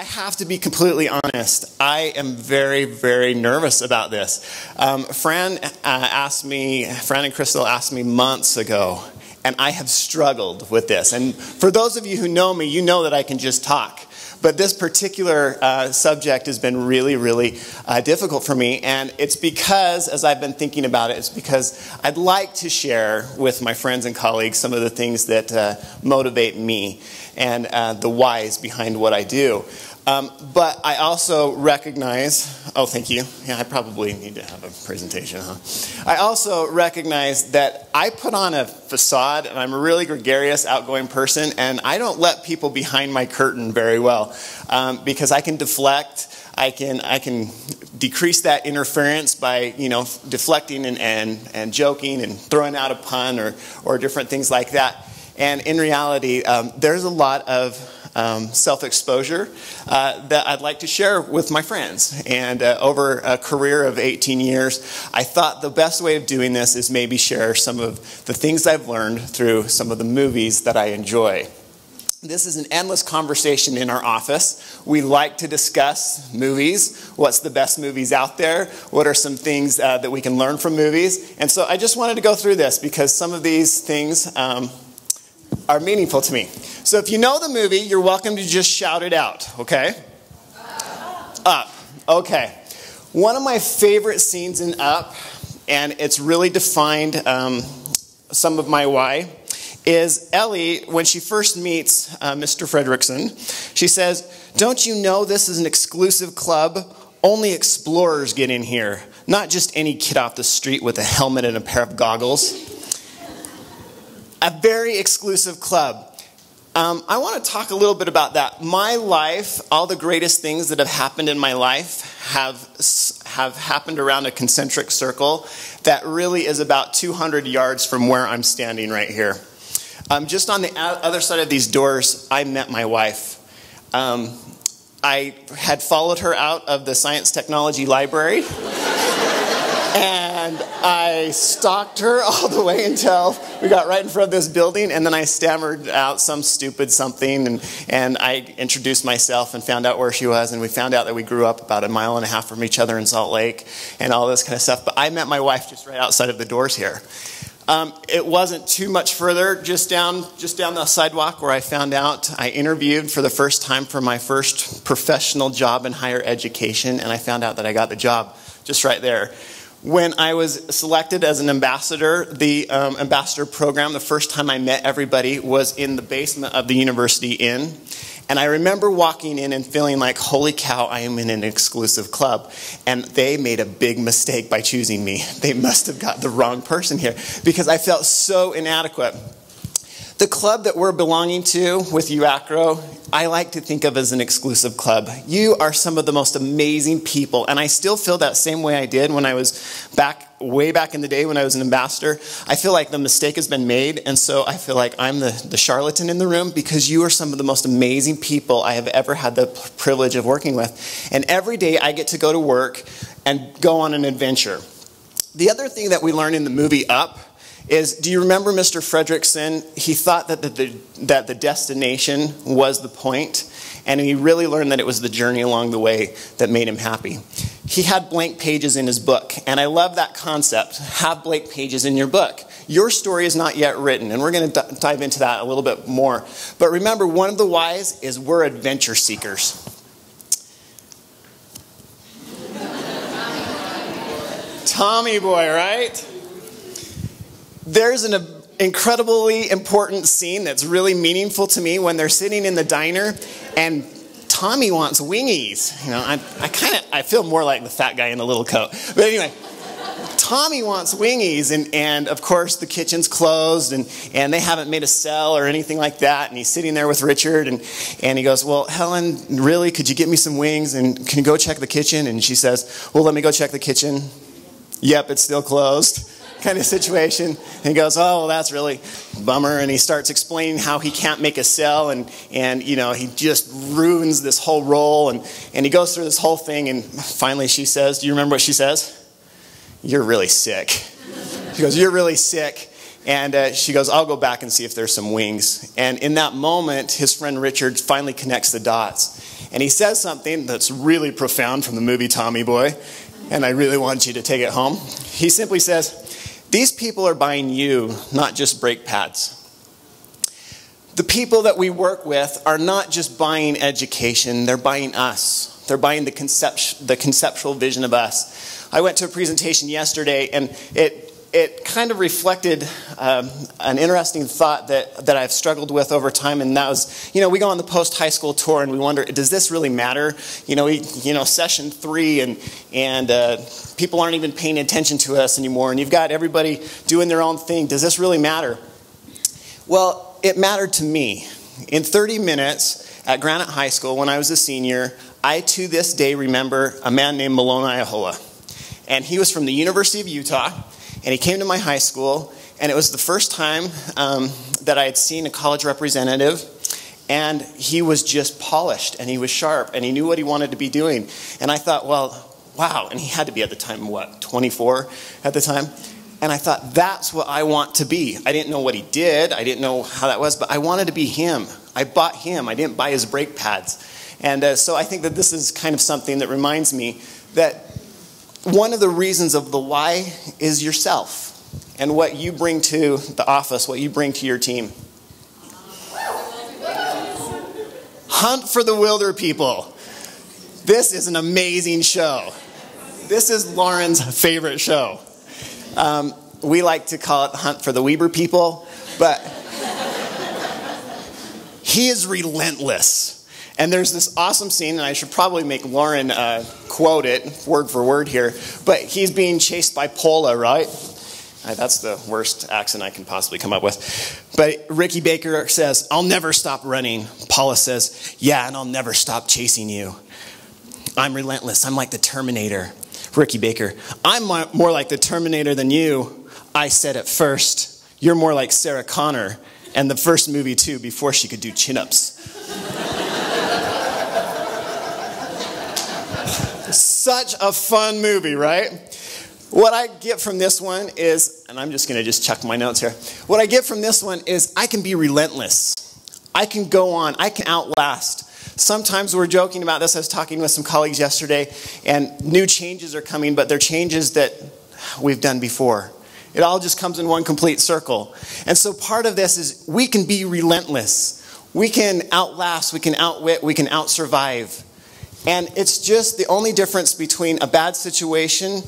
I have to be completely honest. I am very, very nervous about this. Fran and Crystal asked me months ago, and I have struggled with this. And for those of you who know me, you know that I can just talk. But this particular subject has been really, really difficult for me. And it's because, as I've been thinking about it, it's because I'd like to share with my friends and colleagues some of the things that motivate me and the whys behind what I do. But I also recognize, oh, thank you. Yeah, I probably need to have a presentation, huh? I also recognize that I put on a facade, and I'm a really gregarious, outgoing person, and I don't let people behind my curtain very well because I can deflect. I can decrease that interference by, deflecting and joking and throwing out a pun or different things like that. And in reality, there's a lot of self-exposure that I'd like to share with my friends. And over a career of 18 years, I thought the best way of doing this is maybe share some of the things I've learned through some of the movies that I enjoy. This is an endless conversation in our office. We like to discuss movies. What's the best movies out there? What are some things that we can learn from movies? And so I just wanted to go through this because some of these things are meaningful to me. So if you know the movie, you're welcome to just shout it out, okay? Up. Okay. One of my favorite scenes in Up, and it's really defined some of my why, is Ellie, when she first meets Mr. Fredrickson, she says, "Don't you know this is an exclusive club? Only explorers get in here, not just any kid off the street with a helmet and a pair of goggles." A very exclusive club. I want to talk a little bit about that. My life, all the greatest things that have happened in my life have happened around a concentric circle that really is about 200 yards from where I'm standing right here. Just on the other side of these doors, I met my wife. I had followed her out of the science technology library. And I stalked her all the way until we got right in front of this building, and then I stammered out some stupid something, and I introduced myself and found out where she was, and we found out that we grew up about 1.5 miles from each other in Salt Lake and all this kind of stuff. But I met my wife just right outside of the doors here. It wasn't too much further, just down the sidewalk where I found out. I interviewed for the first time for my first professional job in higher education, and I found out that I got the job just right there. When I was selected as an ambassador, the ambassador program, the first time I met everybody was in the basement of the University Inn. And I remember walking in and feeling like, holy cow, I am in an exclusive club. And they made a big mistake by choosing me. They must have got the wrong person here because I felt so inadequate. The club that we're belonging to with UACRAO, I like to think of as an exclusive club. You are some of the most amazing people, and I still feel that same way I did when I was way back in the day when I was an ambassador. I feel like the mistake has been made, and so I feel like I'm the charlatan in the room because you are some of the most amazing people I have ever had the privilege of working with. And every day I get to go to work and go on an adventure. The other thing that we learn in the movie Up is, do you remember Mr. Fredrickson? He thought that the destination was the point, and he really learned that it was the journey along the way that made him happy. He had blank pages in his book, and I love that concept. Have blank pages in your book. Your story is not yet written, and we're going to dive into that a little bit more. But remember, one of the whys is we're adventure seekers. Tommy boy, right? There's an incredibly important scene that's really meaningful to me when they're sitting in the diner and Tommy wants wingies. I feel more like the fat guy in the little coat. But anyway, Tommy wants wingies, and of course the kitchen's closed and they haven't made a sell or anything like that, and he's sitting there with Richard and he goes, "Well, Helen, really, could you get me some wings, and can you go check the kitchen?" And she says, "Well, let me go check the kitchen." "Yep, it's still closed." Kind of situation. And he goes, "Oh, well, that's really a bummer." And he starts explaining how he can't make a sell, and he just ruins this whole roll, and he goes through this whole thing, and finally she says, do you remember what she says? "You're really sick." She goes, "You're really sick." And she goes, "I'll go back and see if there's some wings." And in that moment, his friend Richard finally connects the dots. And he says something that's really profound from the movie Tommy Boy, and I really want you to take it home. He simply says, these people are buying you, not just brake pads. The people that we work with are not just buying education, they're buying us. They're buying the conceptual vision of us. I went to a presentation yesterday, and it kind of reflected an interesting thought that I've struggled with over time, and that was, we go on the post-high school tour, and we wonder, does this really matter? Session 3, and people aren't even paying attention to us anymore, and you've got everybody doing their own thing. Does this really matter? Well, it mattered to me. In 30 minutes at Granite High School, when I was a senior, I to this day remember a man named Malone Iohola. And he was from the University of Utah, and he came to my high school, and it was the first time that I had seen a college representative, and he was just polished, and he was sharp, and he knew what he wanted to be doing. And I thought, well, wow, and he had to be at the time, 24 at the time? And I thought, that's what I want to be. I didn't know what he did, I didn't know how that was, but I wanted to be him. I bought him, I didn't buy his brake pads. And so I think that this is kind of something that reminds me that one of the reasons of the why is yourself and what you bring to the office, what you bring to your team. Hunt for the Wilder People. This is an amazing show. This is Lauren's favorite show. We like to call it Hunt for the Weber People, but he is relentless. And there's this awesome scene, and I should probably make Lauren quote it word for word here, but he's being chased by Paula, right? That's the worst accent I can possibly come up with. But Ricky Baker says, I'll never stop running. Paula says, yeah, and I'll never stop chasing you. I'm relentless. I'm like the Terminator. Ricky Baker, I'm more like the Terminator than you. I said it first. You're more like Sarah Connor and the first movie, too, before she could do chin-ups. Such a fun movie, right? What I get from this one is, and I'm just going to chuck my notes here. What I get from this one is I can be relentless. I can go on. I can outlast. Sometimes we're joking about this. I was talking with some colleagues yesterday, and new changes are coming, but they're changes that we've done before. It all just comes in one complete circle. And so part of this is we can be relentless. We can outlast, we can outwit, we can outsurvive. And it's just the only difference between a bad situation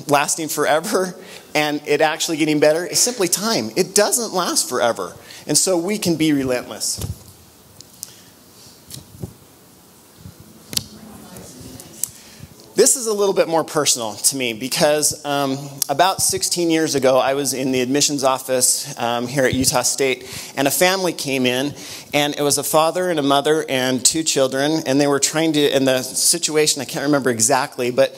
lasting forever and it actually getting better is simply time. It doesn't last forever. And so we can be relentless. This is a little bit more personal to me because about 16 years ago, I was in the admissions office here at Utah State, and a family came in, and it was a father and a mother and 2 children, and they were trying to, in the situation, I can't remember exactly, but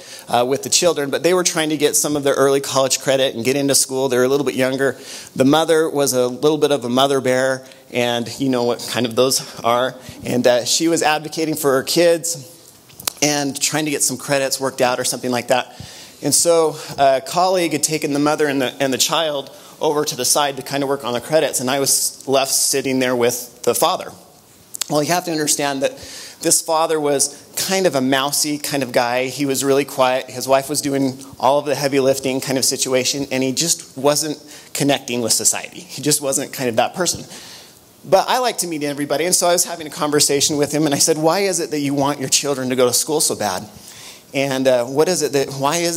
with the children, but they were trying to get some of their early college credit and get into school. They were a little bit younger. The mother was a little bit of a mother bear, and you know what kind of those are, and she was advocating for her kids and trying to get some credits worked out or something like that. And so a colleague had taken the mother and the child over to the side to kind of work on the credits, and I was left sitting there with the father. Well, you have to understand that this father was kind of a mousy kind of guy. He was really quiet. His wife was doing all of the heavy lifting kind of situation, and he just wasn't connecting with society. He just wasn't kind of that person. But I like to meet everybody, and so I was having a conversation with him, and I said, why is it that you want your children to go to school so bad? And why is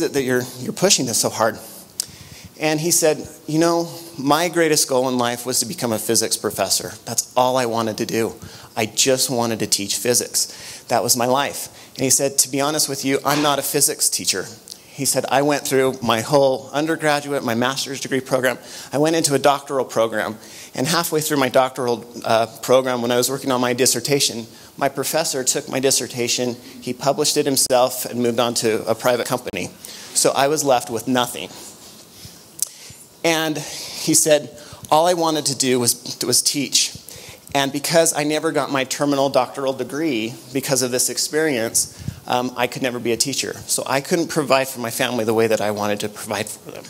it that you're pushing this so hard? And he said, you know, my greatest goal in life was to become a physics professor. That's all I wanted to do. I just wanted to teach physics. That was my life. And he said, to be honest with you, I'm not a physics teacher. He said, I went through my whole undergraduate, my master's degree program. I went into a doctoral program. And halfway through my doctoral program, when I was working on my dissertation, my professor took my dissertation, he published it himself, and moved on to a private company. So I was left with nothing. And he said, all I wanted to do was teach. And because I never got my terminal doctoral degree because of this experience, I could never be a teacher. So I couldn't provide for my family the way that I wanted to provide for them.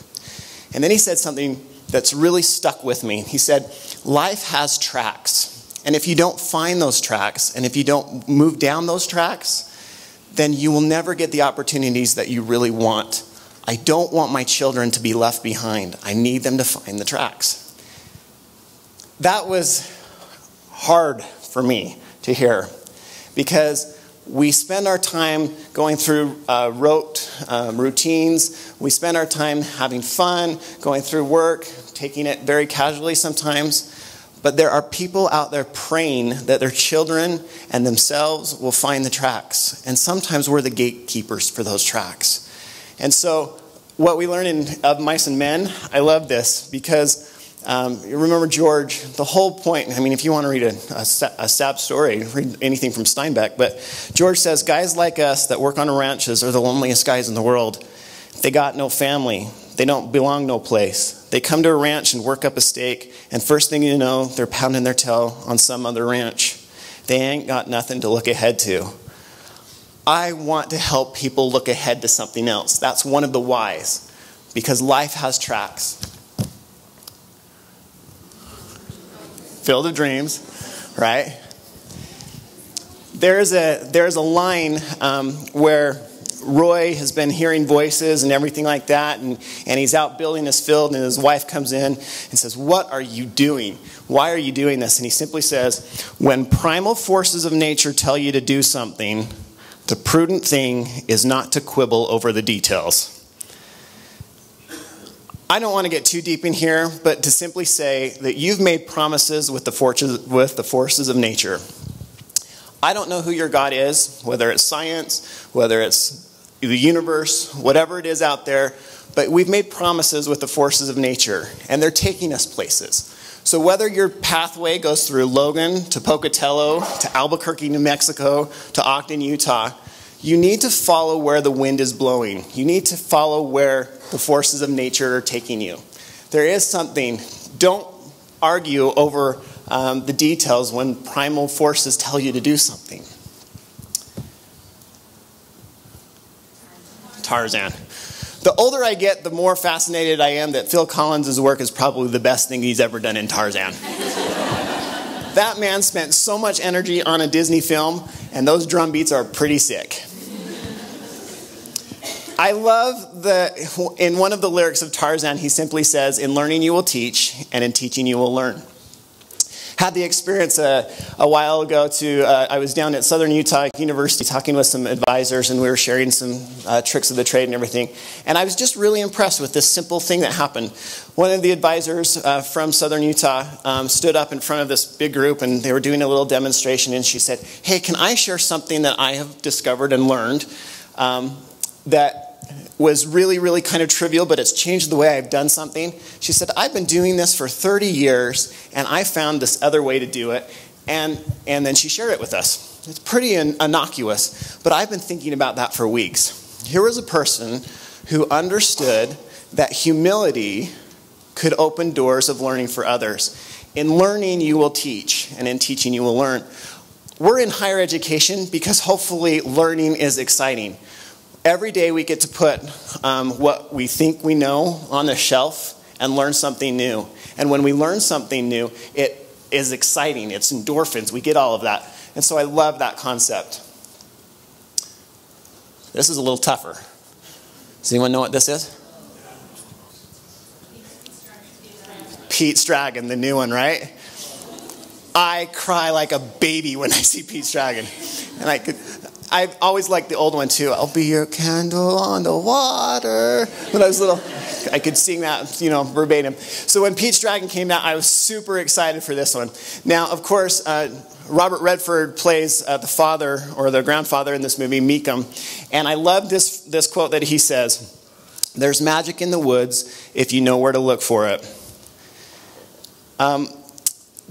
And then he said something that's really stuck with me. He said, life has tracks. And if you don't find those tracks, and if you don't move down those tracks, then you will never get the opportunities that you really want. I don't want my children to be left behind. I need them to find the tracks. That was hard for me to hear, because we spend our time going through rote routines. We spend our time having fun, going through work, taking it very casually sometimes. But there are people out there praying that their children and themselves will find the tracks. And sometimes we're the gatekeepers for those tracks. And so what we learn in Of Mice and Men, I love this, because you remember George, the whole point, I mean, if you want to read a sad story, read anything from Steinbeck, but George says, guys like us that work on ranches are the loneliest guys in the world. They got no family. They don't belong no place. They come to a ranch and work up a stake, and first thing you know, they're pounding their tail on some other ranch. They ain't got nothing to look ahead to. I want to help people look ahead to something else. That's one of the whys, because life has tracks. Field of Dreams, right? There's a line where Roy has been hearing voices and everything like that, and he's out building his field, and his wife comes in and says, "What are you doing? Why are you doing this?" And he simply says, "When primal forces of nature tell you to do something, the prudent thing is not to quibble over the details." I don't want to get too deep in here, but to simply say that you've made promises with the forces of nature. I don't know who your God is, whether it's science, whether it's the universe, whatever it is out there, but we've made promises with the forces of nature, and they're taking us places. So whether your pathway goes through Logan to Pocatello to Albuquerque, New Mexico to Ogden, Utah, you need to follow where the wind is blowing. You need to follow where the forces of nature are taking you. There is something. Don't argue over the details when primal forces tell you to do something. Tarzan. The older I get, the more fascinated I am that Phil Collins' work is probably the best thing he's ever done in Tarzan. That man spent so much energy on a Disney film, and those drum beats are pretty sick. I love in one of the lyrics of Tarzan, he simply says, "In learning you will teach, and in teaching you will learn." Had the experience a while ago I was down at Southern Utah University talking with some advisors, and we were sharing some tricks of the trade and everything. And I was just really impressed with this simple thing that happened. One of the advisors from Southern Utah stood up in front of this big group, and they were doing a little demonstration, and she said, "Hey, can I share something that I have discovered and learned that was really, really kind of trivial, but it's changed the way I've done something?" She said, "I've been doing this for 30 years, and I found this other way to do it." And then she shared it with us. It's pretty innocuous, but I've been thinking about that for weeks. Here was a person who understood that humility could open doors of learning for others. In learning, you will teach, and in teaching, you will learn. We're in higher education because hopefully learning is exciting. Every day we get to put what we think we know on the shelf and learn something new. And when we learn something new, it is exciting. It's endorphins. We get all of that. And so I love that concept. This is a little tougher. Does anyone know what this is? Pete's Dragon, the new one, right? I cry like a baby when I see Pete's Dragon. And I always liked the old one too. "I'll be your candle on the water." When I was little, I could sing that, verbatim. So when Pete's Dragon came out, I was super excited for this one. Now, of course, Robert Redford plays the father or the grandfather in this movie, Meekum. And I love this quote that he says, "There's magic in the woods if you know where to look for it."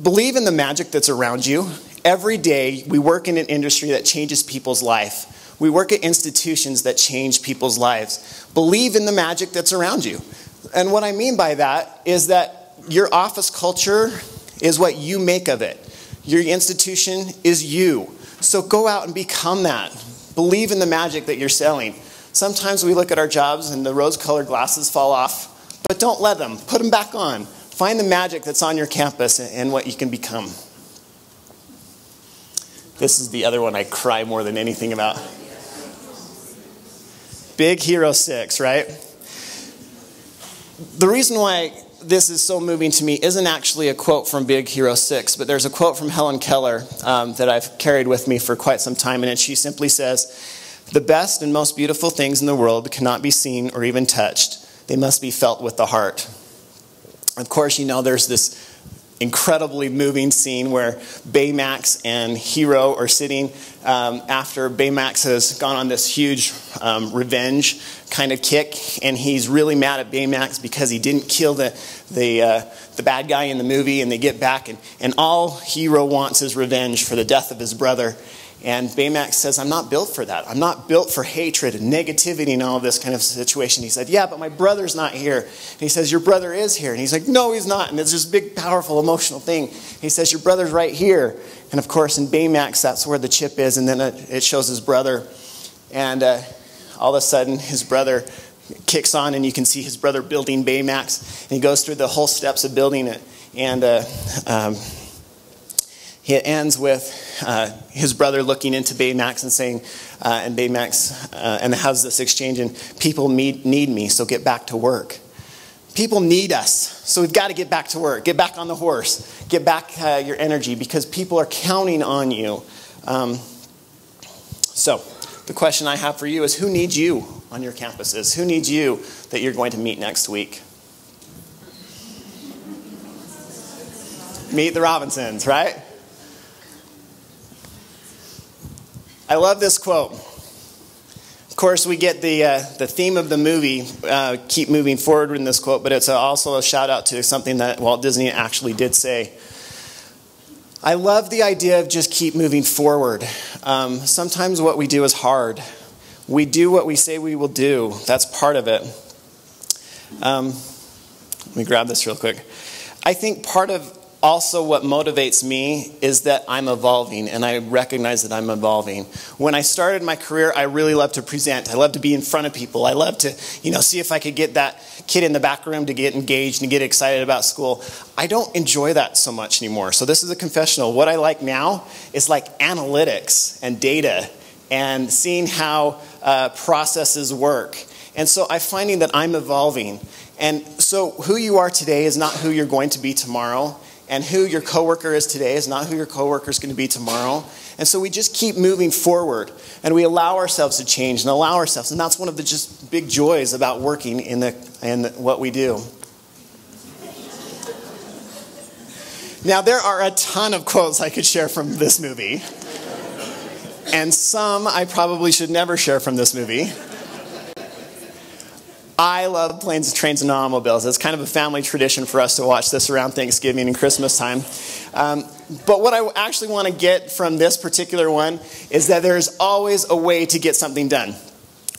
Believe in the magic that's around you. Every day, we work in an industry that changes people's life. We work at institutions that change people's lives. Believe in the magic that's around you. And what I mean by that is that your office culture is what you make of it. Your institution is you. So go out and become that. Believe in the magic that you're selling. Sometimes we look at our jobs and the rose-colored glasses fall off, but don't let them. Put them back on. Find the magic that's on your campus and what you can become. This is the other one I cry more than anything about. Big Hero 6, right? The reason why this is so moving to me isn't actually a quote from Big Hero 6, but there's a quote from Helen Keller that I've carried with me for quite some time, and she simply says, "The best and most beautiful things in the world cannot be seen or even touched. They must be felt with the heart." Of course, you know, there's this incredibly moving scene where Baymax and Hero are sitting after Baymax has gone on this huge revenge kind of kick, and he's really mad at Baymax because he didn't kill the bad guy in the movie, and they get back, and all Hero wants is revenge for the death of his brother. And Baymax says, "I'm not built for that. I'm not built for hatred and negativity and all of this kind of situation." He said, "Yeah, but my brother's not here." And he says, "Your brother is here." And he's like, "No, he's not." And it's this big, powerful, emotional thing. He says, "Your brother's right here." And of course, in Baymax, that's where the chip is. And then it shows his brother. And all of a sudden, his brother kicks on, and you can see his brother building Baymax. And he goes through the whole steps of building it. And it ends with his brother looking into Baymax and saying, and Baymax, and has this exchange, and "People need me, so get back to work." People need us, so we've got to get back to work. Get back on the horse. Get back your energy, because people are counting on you. So the question I have for you is, who needs you on your campuses? Who needs you that you're going to meet next week? Meet the Robinsons, right? I love this quote. Of course, we get the theme of the movie, keep moving forward in this quote, but it's also a shout out to something that Walt Disney actually did say. I love the idea of just keep moving forward. Sometimes what we do is hard. We do what we say we will do. That's part of it. Let me grab this real quick. I think part of also what motivates me is that I'm evolving, and I recognize that I'm evolving. When I started my career, I really loved to present. I loved to be in front of people. I loved to, see if I could get that kid in the back room to get engaged and get excited about school. I don't enjoy that so much anymore. So this is a confessional. What I like now is like analytics and data and seeing how processes work. And so I'm finding that I'm evolving. And so who you are today is not who you're going to be tomorrow. And who your coworker is today is not who your coworker is going to be tomorrow. And so we just keep moving forward, and we allow ourselves to change and allow ourselves. And that's one of the just big joys about working in what we do. Now, there are a ton of quotes I could share from this movie. And some I probably should never share from this movie. I love planes, trains, and automobiles. It's kind of a family tradition for us to watch this around Thanksgiving and Christmas time. But what I actually want to get from this particular one is that there's always a way to get something done.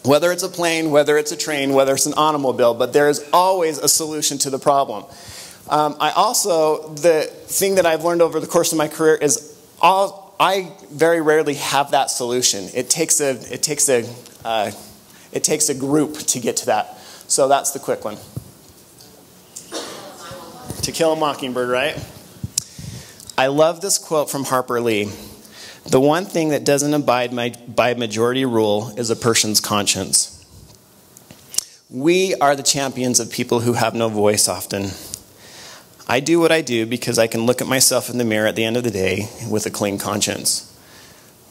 Whether it's a plane, whether it's a train, whether it's an automobile, but there is always a solution to the problem. The thing that I've learned over the course of my career is I very rarely have that solution. It takes a group to get to that. So that's the quick one. To Kill a Mockingbird, right? I love this quote from Harper Lee. "The one thing that doesn't abide by majority rule is a person's conscience." We are the champions of people who have no voice often. I do what I do because I can look at myself in the mirror at the end of the day with a clean conscience.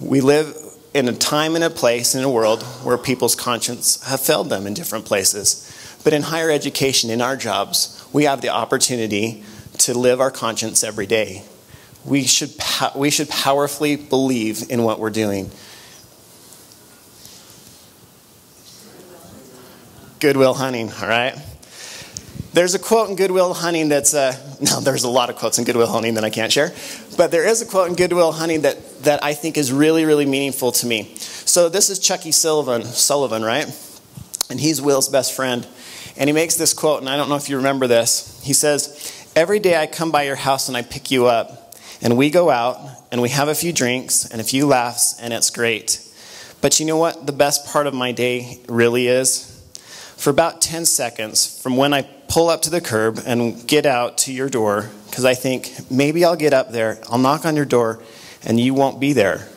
We live in a time and a place in a world where people's conscience have failed them in different places. But in higher education, in our jobs, we have the opportunity to live our conscience every day. We should powerfully believe in what we're doing. Good Will Hunting, all right? There's a quote in Good Will Hunting that's, no, there's a lot of quotes in Good Will Hunting that I can't share. But there is a quote in Good Will Hunting that I think is really, really meaningful to me. So this is Chucky Sullivan, right? And he's Will's best friend. And he makes this quote, and I don't know if you remember this. He says, "Every day I come by your house and I pick you up. And we go out and we have a few drinks and a few laughs, and it's great. But you know what the best part of my day really is? For about 10 seconds, from when I pull up to the curb and get out to your door, because I think maybe I'll get up there, I'll knock on your door, and you won't be there.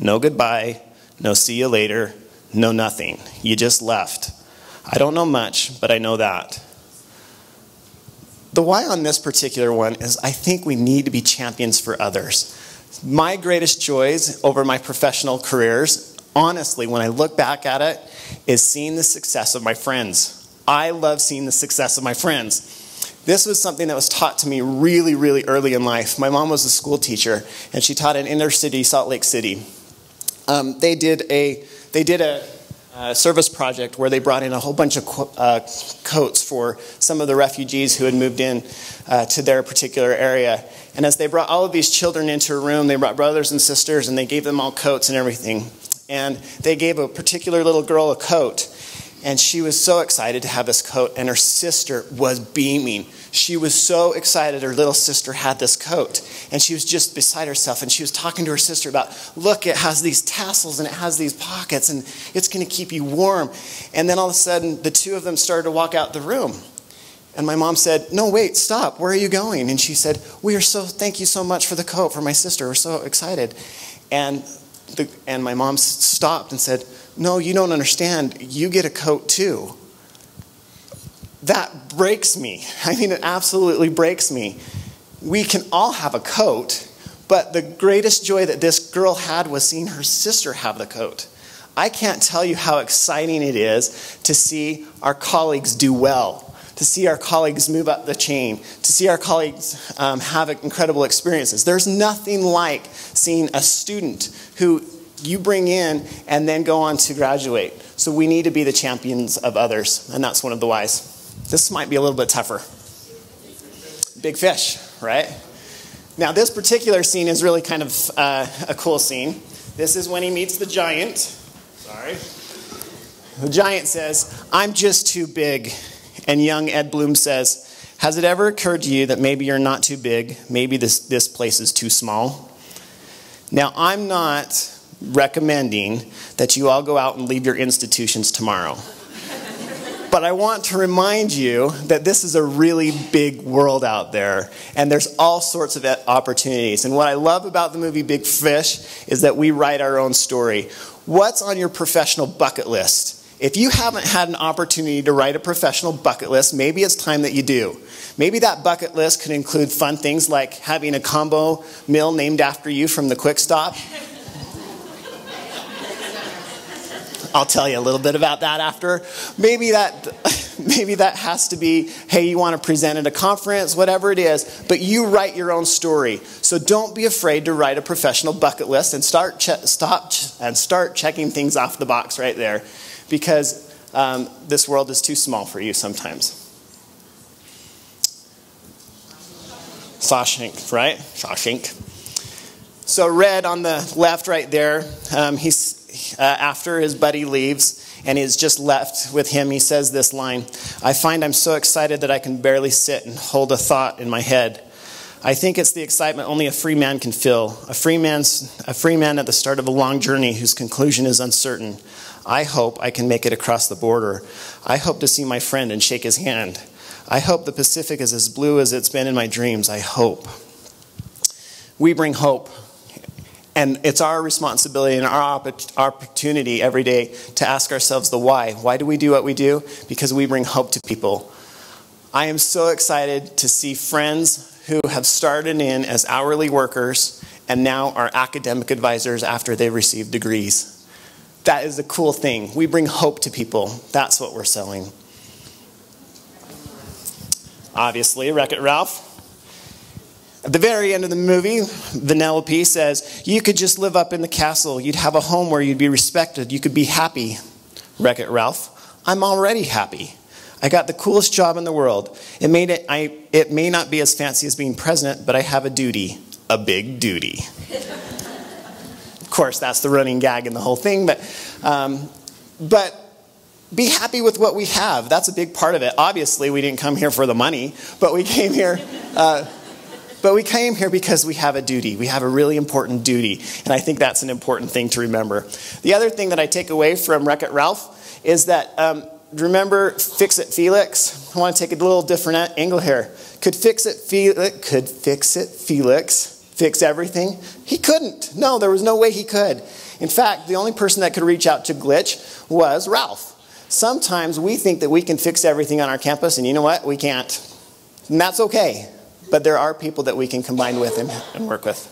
No goodbye, no see you later, no nothing. You just left. I don't know much, but I know that. The why on this particular one is I think we need to be champions for others. My greatest joys over my professional careers, honestly, when I look back at it, is seeing the success of my friends. I love seeing the success of my friends. This was something that was taught to me really, really early in life. My mom was a school teacher, and she taught in inner city, Salt Lake City. They did a service project where they brought in a whole bunch of coats for some of the refugees who had moved in to their particular area. And as they brought all of these children into a room, they brought brothers and sisters, and they gave them all coats and everything. And they gave a particular little girl a coat. And she was so excited to have this coat, and her sister was beaming. She was so excited her little sister had this coat. And she was just beside herself, and she was talking to her sister about, look, it has these tassels and it has these pockets, and it's going to keep you warm. And then all of a sudden, the two of them started to walk out the room. And my mom said, no, wait, stop. Where are you going? And she said, thank you so much for the coat for my sister. We're so excited. And my mom stopped and said, no, you don't understand. You get a coat too. That breaks me. I mean, it absolutely breaks me. We can all have a coat, but the greatest joy that this girl had was seeing her sister have the coat. I can't tell you how exciting it is to see our colleagues do well, to see our colleagues move up the chain, to see our colleagues have incredible experiences. There's nothing like seeing a student who you bring in and then go on to graduate. So we need to be the champions of others, and that's one of the whys. This might be a little bit tougher. Big fish, right? Now this particular scene is really kind of a cool scene. This is when he meets the giant. Sorry. The giant says, I'm just too big. And young Ed Bloom says, has it ever occurred to you that maybe you're not too big? Maybe this place is too small? Now I'm not recommending that you all go out and leave your institutions tomorrow. But I want to remind you that this is a really big world out there, and there's all sorts of opportunities. And what I love about the movie Big Fish is that we write our own story. What's on your professional bucket list? If you haven't had an opportunity to write a professional bucket list, maybe it's time that you do. Maybe that bucket list could include fun things like having a combo meal named after you from the Quick Stop. I'll tell you a little bit about that after. Maybe that has to be, hey, you want to present at a conference, whatever it is, but you write your own story. So don't be afraid to write a professional bucket list and start checking things off the box right there, because this world is too small for you sometimes. Shawshank, right? Shawshank. So Red on the left right there, he's after his buddy leaves and he's just left with him, he says this line, I find I'm so excited that I can barely sit and hold a thought in my head. I think it's the excitement only a free man can feel. A free man at the start of a long journey whose conclusion is uncertain. I hope I can make it across the border. I hope to see my friend and shake his hand. I hope the Pacific is as blue as it's been in my dreams. I hope. We bring hope. And it's our responsibility and our opportunity every day to ask ourselves the why. Why do we do what we do? Because we bring hope to people. I am so excited to see friends who have started in as hourly workers and now are academic advisors after they receive degrees. That is a cool thing. We bring hope to people. That's what we're selling. Obviously, Wreck-It Ralph. At the very end of the movie, Vanellope says, you could just live up in the castle. You'd have a home where you'd be respected. You could be happy. Wreck-It Ralph, I'm already happy. I got the coolest job in the world. It may not be as fancy as being president, but I have a duty. A big duty. Of course, that's the running gag in the whole thing, but be happy with what we have. That's a big part of it. Obviously, we didn't come here for the money, but we came here... But we came here because we have a duty. We have a really important duty. And I think that's an important thing to remember. The other thing that I take away from Wreck-It Ralph is that, remember Fix-It Felix? I want to take a little different angle here. Could Fix-It Felix fix everything? He couldn't. No, there was no way he could. In fact, the only person that could reach out to Glitch was Ralph. Sometimes we think that we can fix everything on our campus, and you know what? We can't. And that's okay. But there are people that we can combine with and work with.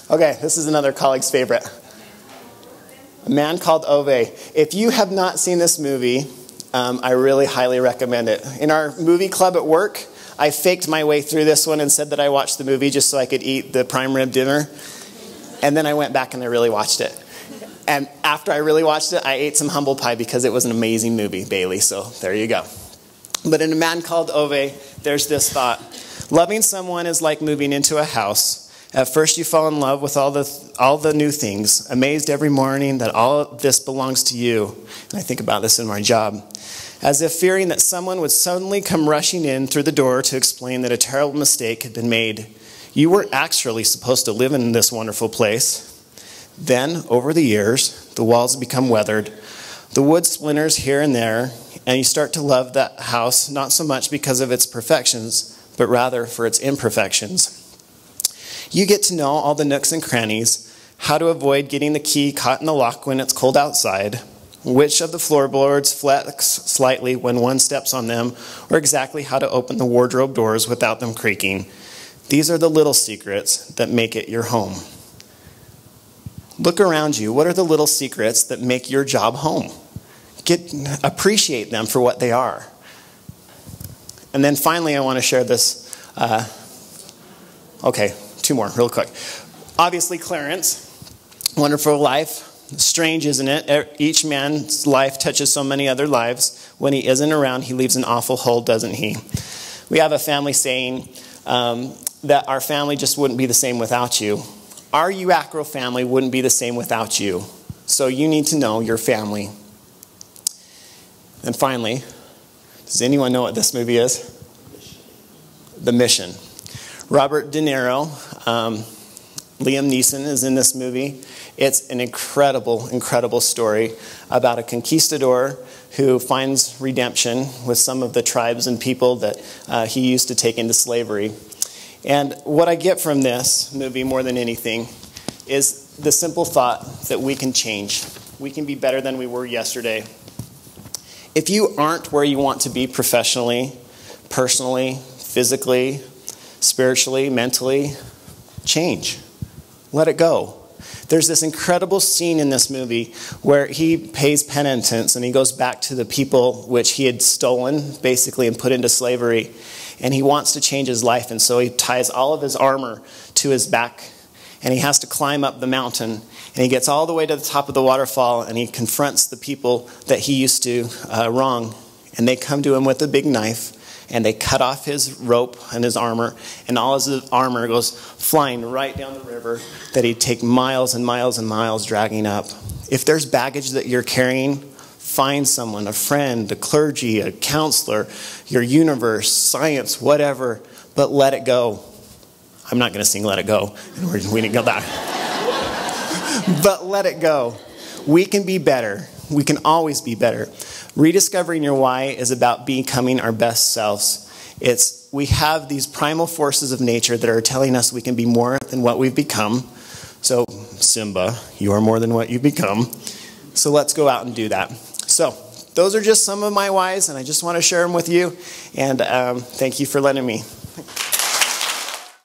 Okay, this is another colleague's favorite. A Man Called Ove. If you have not seen this movie, I really highly recommend it. In our movie club at work, I faked my way through this one and said that I watched the movie just so I could eat the prime rib dinner. And then I went back and I really watched it. And after I really watched it, I ate some humble pie because it was an amazing movie, Bailey. So there you go. But in A Man Called Ove, there's this thought. Loving someone is like moving into a house. At first you fall in love with all the new things, amazed every morning that all of this belongs to you. And I think about this in my job. As if fearing that someone would suddenly come rushing in through the door to explain that a terrible mistake had been made. You weren't actually supposed to live in this wonderful place. Then, over the years, the walls become weathered, the wood splinters here and there, and you start to love that house not so much because of its perfections, but rather for its imperfections. You get to know all the nooks and crannies, how to avoid getting the key caught in the lock when it's cold outside, which of the floorboards flex slightly when one steps on them, or exactly how to open the wardrobe doors without them creaking. These are the little secrets that make it your home. Look around you. What are the little secrets that make your job home? Appreciate them for what they are. And then finally, I want to share this. Okay, two more real quick. Obviously, Clarence, Wonderful Life. Strange, isn't it? Each man's life touches so many other lives. When he isn't around, he leaves an awful hole, doesn't he? We have a family saying that our family just wouldn't be the same without you. Our UACRAO family wouldn't be the same without you. So you need to know your family. And finally, does anyone know what this movie is? The Mission. Robert De Niro, Liam Neeson is in this movie. It's an incredible, incredible story about a conquistador who finds redemption with some of the tribes and people that he used to take into slavery. And what I get from this movie more than anything is the simple thought that we can change. We can be better than we were yesterday. If you aren't where you want to be professionally, personally, physically, spiritually, mentally, change. Let it go. There's this incredible scene in this movie where he pays penitence and he goes back to the people which he had stolen, basically, and put into slavery. And he wants to change his life, and so he ties all of his armor to his back, and he has to climb up the mountain. And he gets all the way to the top of the waterfall, and he confronts the people that he used to wrong. And they come to him with a big knife, and they cut off his rope and his armor, and all his armor goes flying right down the river that he'd take miles and miles and miles dragging up. If there's baggage that you're carrying, find someone, a friend, a clergy, a counselor, your universe, science, whatever, but let it go. I'm not going to sing Let It Go. We didn't go back. But let it go. We can be better. We can always be better. Rediscovering your why is about becoming our best selves. We have these primal forces of nature that are telling us we can be more than what we've become. So, Simba, you are more than what you've become. So let's go out and do that. So, those are just some of my whys, and I just want to share them with you. And thank you for letting me.